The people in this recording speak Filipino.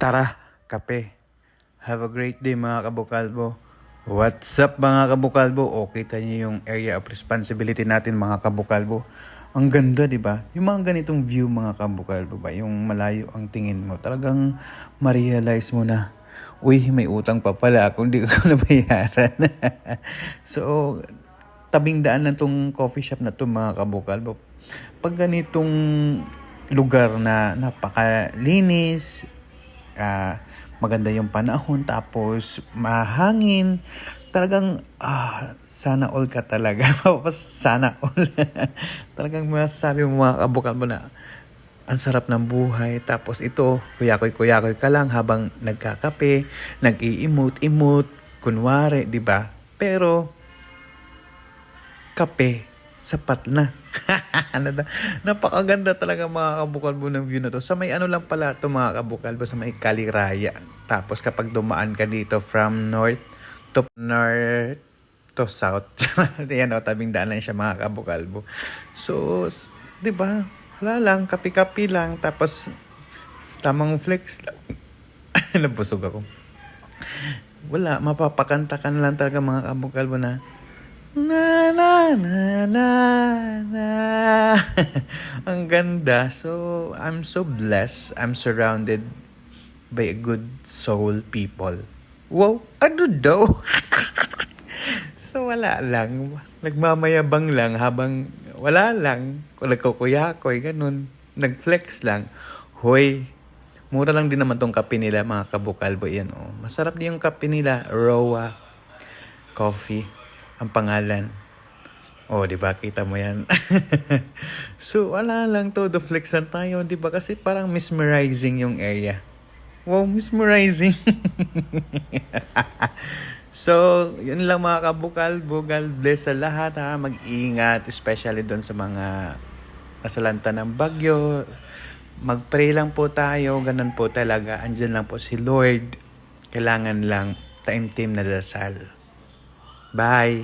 Tara, kape. Have a great day mga kabukalbo. What's up mga kabukalbo? Okay tayo yung area of responsibility natin mga kabukalbo. Ang ganda, di ba? Yung mga ganitong view mga kabukalbo ba? Yung malayo ang tingin mo. Talagang ma-realize mo na, uy, may utang pa pala ako, hindi ko nabayaran. So, tabing daan na tong coffee shop na to mga kabukalbo. Pag ganitong lugar na napakalinis, maganda yung panahon, tapos mahangin, talagang sana all ka talaga. Sana all. Talagang masasabi mo mga kabukal mo na ang sarap ng buhay. Tapos ito, kuyakoy ka lang habang nagkakape, nag-i-emote, kunwari, di ba? Pero kape, sapat na. Napakaganda talaga mga kabukalbo ng view na to. Sa may ano lang pala to mga kabukalbo, sa may Kaliraya. Tapos kapag dumaan ka dito from north to south. Yan o, tabing daan lang siya mga kabukalbo. So, di ba? Wala lang, kapi-kapi lang. Tapos, tamang flex lang. Nabusog ako. Wala, mapapakanta ka na lang talaga mga kabukalbo na na na na na na. Ang ganda. So I'm so blessed. I'm surrounded by a good soul people. Wow, ano daw? So wala lang, nagmamayabang lang habang wala lang, nagkukuyakoy ganun, nagflex lang. Hoy, mura lang din naman tong kape nila mga kabukalbo. Yan oh, masarap din yung kape nila, Roa Coffee ang pangalan. Oh, di ba? Kita mo yan. So, wala lang to. Flex lang tayo, di ba? Kasi parang mesmerizing yung area. Wow, mesmerizing. So, yun lang mga kabukalbo. God bless sa lahat ha. Mag-ingat, especially doon sa mga nasalanta ng bagyo. Mag-pray lang po tayo. Ganun po talaga. Andyan lang po si Lord. Kailangan lang time-team na dasal. Bye!